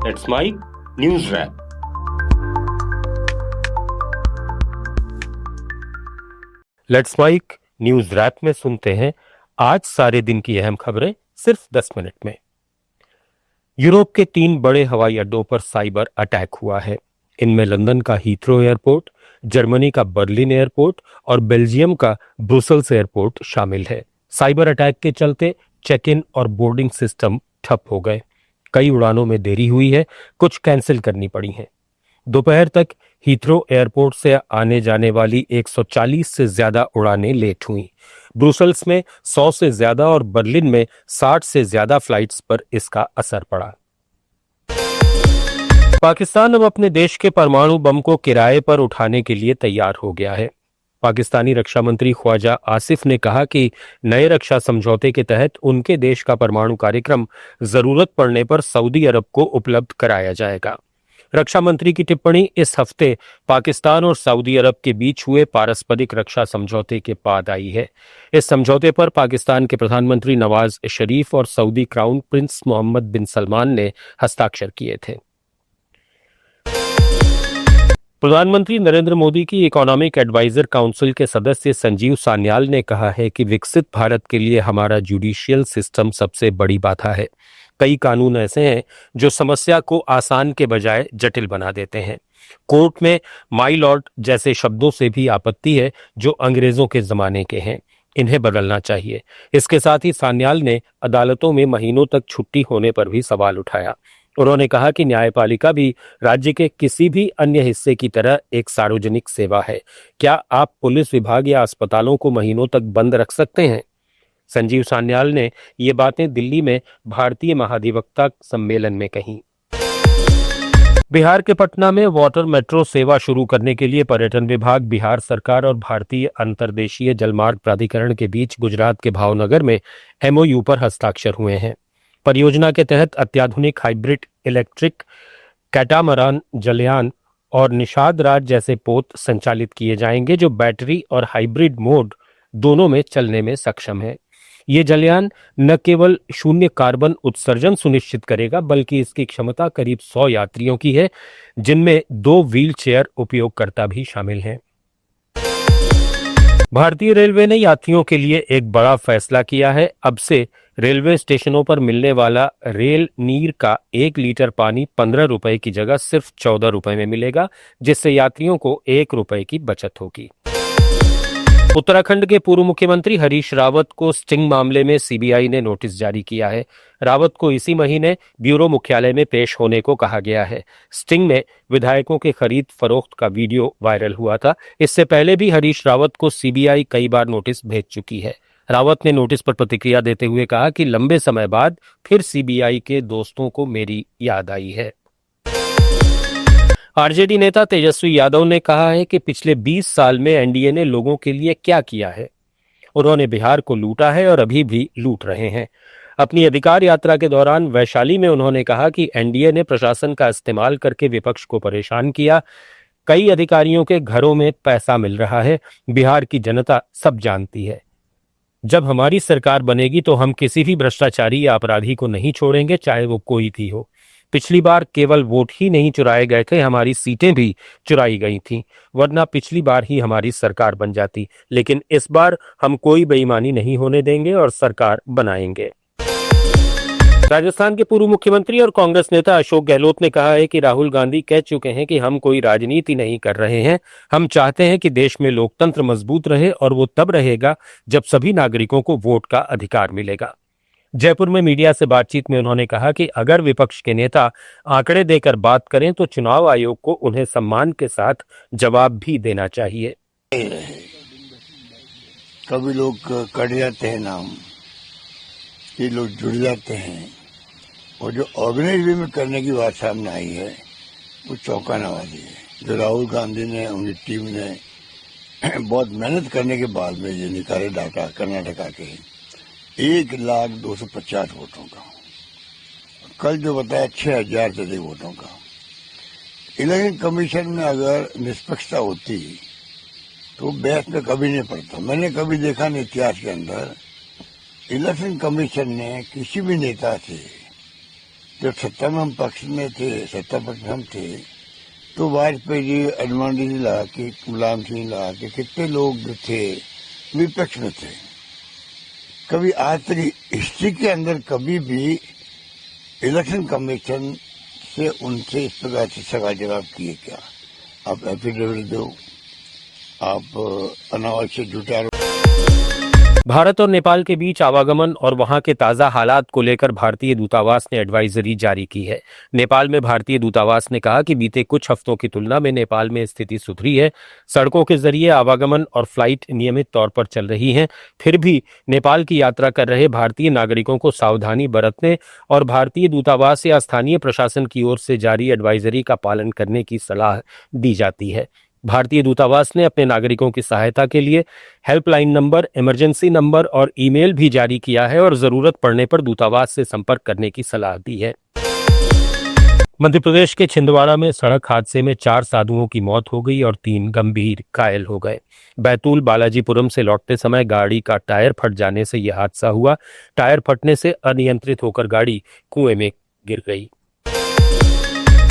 That's my news wrap. Let's mic news wrap में सुनते हैं आज सारे दिन की अहम खबरें सिर्फ 10 मिनट में। यूरोप के 3 बड़े हवाई अड्डों पर साइबर अटैक हुआ है। इनमें लंदन का हीथ्रो एयरपोर्ट, जर्मनी का बर्लिन एयरपोर्ट और बेल्जियम का ब्रुसेल्स एयरपोर्ट शामिल है। साइबर अटैक के चलते चेक इन और बोर्डिंग सिस्टम ठप हो गए। कई उड़ानों में देरी हुई है, कुछ कैंसिल करनी पड़ी हैं। दोपहर तक हीथ्रो एयरपोर्ट से आने जाने वाली 140 से ज्यादा उड़ानें लेट हुईं। ब्रुसेल्स में 100 से ज्यादा और बर्लिन में 60 से ज्यादा फ्लाइट्स पर इसका असर पड़ा। पाकिस्तान अब अपने देश के परमाणु बम को किराए पर उठाने के लिए तैयार हो गया है। पाकिस्तानी रक्षा मंत्री ख्वाजा आसिफ ने कहा कि नए रक्षा समझौते के तहत उनके देश का परमाणु कार्यक्रम जरूरत पड़ने पर सऊदी अरब को उपलब्ध कराया जाएगा। रक्षा मंत्री की टिप्पणी इस हफ्ते पाकिस्तान और सऊदी अरब के बीच हुए पारस्परिक रक्षा समझौते के बाद आई है। इस समझौते पर पाकिस्तान के प्रधानमंत्री नवाज शरीफ और सऊदी क्राउन प्रिंस मोहम्मद बिन सलमान ने हस्ताक्षर किए थे। प्रधानमंत्री नरेंद्र मोदी की इकोनॉमिक एडवाइजर काउंसिल के सदस्य संजीव सान्याल ने कहा है कि विकसित भारत के लिए हमारा जुडिशियल सिस्टम सबसे बड़ी बाधा है। कई कानून ऐसे हैं जो समस्या को आसान के बजाय जटिल बना देते हैं। कोर्ट में माई लॉर्ड जैसे शब्दों से भी आपत्ति है जो अंग्रेजों के जमाने के हैं। इन्हें बदलना चाहिए। इसके साथ ही सान्याल ने अदालतों में महीनों तक छुट्टी होने पर भी सवाल उठाया। उन्होंने कहा कि न्यायपालिका भी राज्य के किसी भी अन्य हिस्से की तरह एक सार्वजनिक सेवा है। क्या आप पुलिस विभाग या अस्पतालों को महीनों तक बंद रख सकते हैं? संजीव सान्याल ने ये बातें दिल्ली में भारतीय महाधिवक्ता सम्मेलन में कही। बिहार के पटना में वाटर मेट्रो सेवा शुरू करने के लिए पर्यटन विभाग, बिहार सरकार और भारतीय अंतर्देशीय जलमार्ग प्राधिकरण के बीच गुजरात के भावनगर में MOU पर हस्ताक्षर हुए हैं। परियोजना के तहत अत्याधुनिक हाइब्रिड इलेक्ट्रिक कैटामरान जलयान और निषाद राज जैसे पोत संचालित किए जाएंगे जो बैटरी और हाइब्रिड मोड दोनों में चलने में सक्षम है। ये जलयान न केवल शून्य कार्बन उत्सर्जन सुनिश्चित करेगा बल्कि इसकी क्षमता करीब 100 यात्रियों की है, जिनमें 2 व्हील चेयर उपयोगकर्ता भी शामिल हैं। भारतीय रेलवे ने यात्रियों के लिए एक बड़ा फैसला किया है। अब से रेलवे स्टेशनों पर मिलने वाला रेल नीर का 1 लीटर पानी 15 रुपए की जगह सिर्फ 14 रुपए में मिलेगा, जिससे यात्रियों को 1 रुपए की बचत होगी। उत्तराखंड के पूर्व मुख्यमंत्री हरीश रावत को स्टिंग मामले में CBI ने नोटिस जारी किया है। रावत को इसी महीने ब्यूरो मुख्यालय में पेश होने को कहा गया है। स्टिंग में विधायकों के खरीद फरोख्त का वीडियो वायरल हुआ था। इससे पहले भी हरीश रावत को CBI कई बार नोटिस भेज चुकी है। रावत ने नोटिस पर प्रतिक्रिया देते हुए कहा कि लंबे समय बाद फिर CBI के दोस्तों को मेरी याद आई है। RJD नेता तेजस्वी यादव ने कहा है कि पिछले 20 साल में NDA ने लोगों के लिए क्या किया है। उन्होंने बिहार को लूटा है और अभी भी लूट रहे हैं। अपनी अधिकार यात्रा के दौरान वैशाली में उन्होंने कहा कि NDA ने प्रशासन का इस्तेमाल करके विपक्ष को परेशान किया। कई अधिकारियों के घरों में पैसा मिल रहा है। बिहार की जनता सब जानती है। जब हमारी सरकार बनेगी तो हम किसी भी भ्रष्टाचारी या अपराधी को नहीं छोड़ेंगे, चाहे वो कोई भी हो। पिछली बार केवल वोट ही नहीं चुराए गए थे, हमारी सीटें भी चुराई गई थीं, वरना पिछली बार ही हमारी सरकार बन जाती। लेकिन इस बार हम कोई बेईमानी नहीं होने देंगे और सरकार बनाएंगे। राजस्थान के पूर्व मुख्यमंत्री और कांग्रेस नेता अशोक गहलोत ने कहा है कि राहुल गांधी कह चुके हैं कि हम कोई राजनीति नहीं कर रहे हैं। हम चाहते हैं कि देश में लोकतंत्र मजबूत रहे और वो तब रहेगा जब सभी नागरिकों को वोट का अधिकार मिलेगा। जयपुर में मीडिया से बातचीत में उन्होंने कहा कि अगर विपक्ष के नेता आंकड़े देकर बात करें तो चुनाव आयोग को उन्हें सम्मान के साथ जवाब भी देना चाहिए। कभी लोग कट जाते हैं नाम, ये लोग जुड़ जाते हैं, और जो ऑर्गेनाइज वे में करने की बात सामने आई है वो चौंकाने वाली है। जो राहुल गांधी ने, उनकी टीम ने बहुत मेहनत करने के बाद में ये निकाले डाटा कर्नाटका के 1,02,50 वोटों का, कल जो बताया 6,000 से अधिक वोटों का। इलेक्शन कमीशन में अगर निष्पक्षता होती तो बहस में कभी नहीं पड़ता। मैंने कभी देखा नहीं इतिहास के अंदर इलेक्शन कमीशन ने किसी भी नेता से जब सत्ता में हम पक्ष में थे, सत्ता पक्ष में हम थे, तो वाजपेयी जी, अडवाणी जी लगा के, मुलायम सिंह लगा के, कितने लोग जो थे विपक्ष में थे। कभी आज तक हिस्ट्री के अंदर कभी भी इलेक्शन कमीशन से उनसे इस प्रकार से सवाल जवाब किए क्या? आप एफिडेविट दो, आप अनावश्यक जुटा। भारत और नेपाल के बीच आवागमन और वहां के ताजा हालात को लेकर भारतीय दूतावास ने एडवाइजरी जारी की है। नेपाल में भारतीय दूतावास ने कहा कि बीते कुछ हफ्तों की तुलना में नेपाल में स्थिति सुधरी है। सड़कों के जरिए आवागमन और फ्लाइट नियमित तौर पर चल रही हैं। फिर भी नेपाल की यात्रा कर रहे भारतीय नागरिकों को सावधानी बरतने और भारतीय दूतावास या स्थानीय प्रशासन की ओर से जारी एडवाइजरी का पालन करने की सलाह दी जाती है। भारतीय दूतावास ने अपने नागरिकों की सहायता के लिए हेल्पलाइन नंबर, इमरजेंसी नंबर और ईमेल भी जारी किया है और जरूरत पड़ने पर दूतावास से संपर्क करने की सलाह दी है। मध्य प्रदेश के छिंदवाड़ा में सड़क हादसे में 4 साधुओं की मौत हो गई और 3 गंभीर घायल हो गए। बैतूल बालाजीपुरम से लौटते समय गाड़ी का टायर फट जाने से यह हादसा हुआ। टायर फटने से अनियंत्रित होकर गाड़ी कुएं में गिर गई।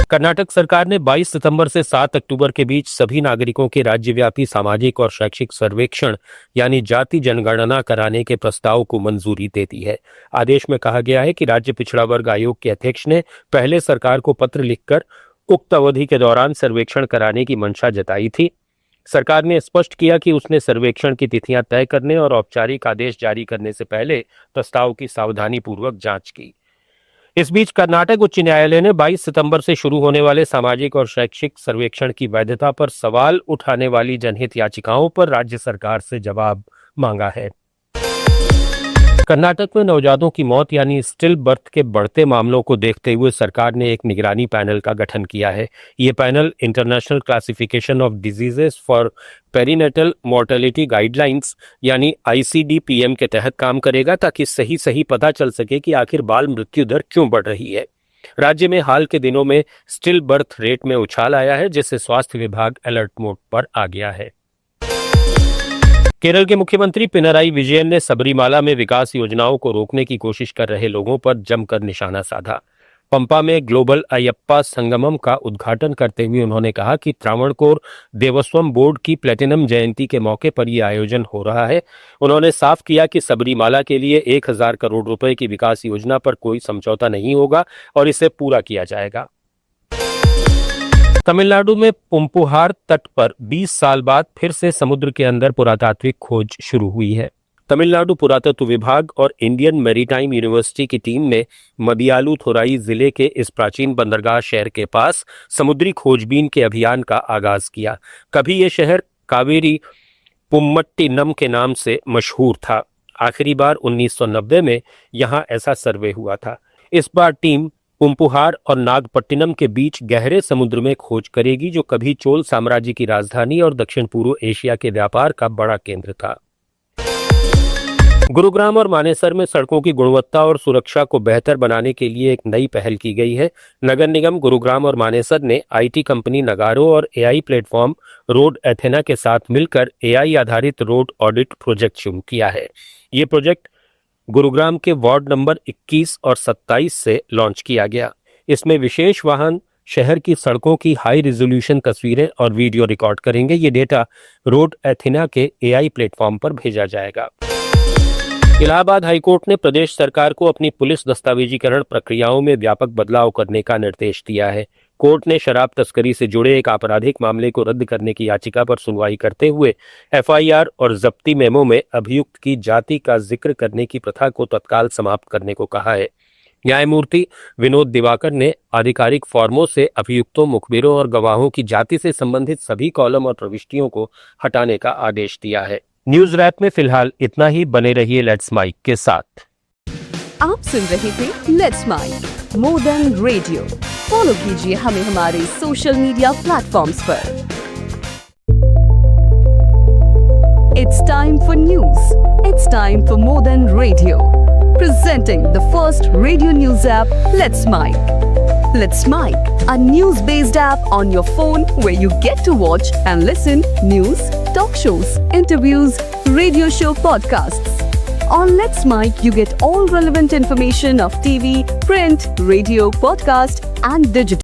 कर्नाटक सरकार ने 22 सितंबर से 7 अक्टूबर के बीच सभी नागरिकों के राज्यव्यापी सामाजिक और शैक्षिक सर्वेक्षण यानी जाति जनगणना कराने के प्रस्ताव को मंजूरी दे दी है। आदेश में कहा गया है कि राज्य पिछड़ा वर्ग आयोग के अध्यक्ष ने पहले सरकार को पत्र लिखकर उक्त अवधि के दौरान सर्वेक्षण कराने की मंशा जताई थी। सरकार ने स्पष्ट किया कि उसने सर्वेक्षण की तिथियां तय करने और औपचारिक आदेश जारी करने से पहले प्रस्ताव की सावधानीपूर्वक जांच की। इस बीच कर्नाटक उच्च न्यायालय ने 22 सितंबर से शुरू होने वाले सामाजिक और शैक्षिक सर्वेक्षण की वैधता पर सवाल उठाने वाली जनहित याचिकाओं पर राज्य सरकार से जवाब मांगा है। कर्नाटक में नवजातों की मौत यानी स्टिल बर्थ के बढ़ते मामलों को देखते हुए सरकार ने एक निगरानी पैनल का गठन किया है। ये panel international classification of diseases for perinatal mortality guidelines यानी ICD-PM के तहत काम करेगा ताकि सही पता चल सके कि आखिर बाल मृत्यु दर क्यों बढ़ रही है। राज्य में हाल के दिनों में स्टिल बर्थ रेट में उछाल आया है, जिससे स्वास्थ्य विभाग अलर्ट मोड पर आ गया है। केरल के मुख्यमंत्री पिनराई विजयन ने सबरीमाला में विकास योजनाओं को रोकने की कोशिश कर रहे लोगों पर जमकर निशाना साधा। पंपा में ग्लोबल अयप्पा संगमम का उद्घाटन करते हुए उन्होंने कहा कि त्रावणकोर देवस्वम बोर्ड की प्लेटिनम जयंती के मौके पर यह आयोजन हो रहा है। उन्होंने साफ किया कि सबरीमाला के लिए 1000 करोड़ रुपए की विकास योजना पर कोई समझौता नहीं होगा और इसे पूरा किया जाएगा। तमिलनाडु में पुंपुहार तट पर 20 साल बाद फिर से समुद्र के अंदर पुरातात्विक खोज शुरू हुई है। तमिलनाडु पुरातत्व विभाग और इंडियन मैरीटाइम यूनिवर्सिटी की टीम ने मदियालुथुराई जिले के इस प्राचीन बंदरगाह शहर के पास समुद्री खोजबीन के अभियान का आगाज किया। कभी यह शहर कावेरी पुम्मट्टिनम के नाम से मशहूर था। आखिरी बार 1990 में यहां ऐसा सर्वे हुआ था। इस बार टीम पुंपुहार और नागपट्टिनम के बीच गहरे समुद्र में खोज करेगी, जो कभी चोल साम्राज्य की राजधानी और दक्षिण पूर्व एशिया के व्यापार का बड़ा केंद्र था। गुरुग्राम और मानेसर में सड़कों की गुणवत्ता और सुरक्षा को बेहतर बनाने के लिए एक नई पहल की गई है। नगर निगम गुरुग्राम और मानेसर ने IT कंपनी नगारो और AI प्लेटफॉर्म रोड एथेना के साथ मिलकर AI आधारित रोड ऑडिट प्रोजेक्ट शुरू किया है। ये प्रोजेक्ट गुरुग्राम के वार्ड नंबर 21 और 27 से लॉन्च किया गया। इसमें विशेष वाहन शहर की सड़कों की हाई रिजोल्यूशन तस्वीरें और वीडियो रिकॉर्ड करेंगे। ये डेटा रोड एथेना के AI प्लेटफॉर्म पर भेजा जाएगा। इलाहाबाद हाईकोर्ट ने प्रदेश सरकार को अपनी पुलिस दस्तावेजीकरण प्रक्रियाओं में व्यापक बदलाव करने का निर्देश दिया है। कोर्ट ने शराब तस्करी से जुड़े एक आपराधिक मामले को रद्द करने की याचिका पर सुनवाई करते हुए FIR और जब्ती मेमो में अभियुक्त की जाति का जिक्र करने की प्रथा को तत्काल समाप्त करने को कहा है। न्यायमूर्ति विनोद दिवाकर ने आधिकारिक फॉर्मों से अभियुक्तों, मुखबिरों और गवाहों की जाति से संबंधित सभी कॉलम और प्रविष्टियों को हटाने का आदेश दिया है। न्यूज रैप में फिलहाल इतना ही। बने रहिए लेट्स माइक के साथ। आप सुन रहे थे let's mic more than radio. Follow कीजिए हमें हमारे सोशल मीडिया प्लेटफॉर्म्स पर। It's time for news. It's time for more than radio. Presenting the first radio news app, Let's Mic. Let's Mic, a news-based app on your phone where you get to watch and listen news, talk shows, interviews, radio show podcasts. On Let's Mic, you get all relevant information of TV, print, radio, podcast, and digital.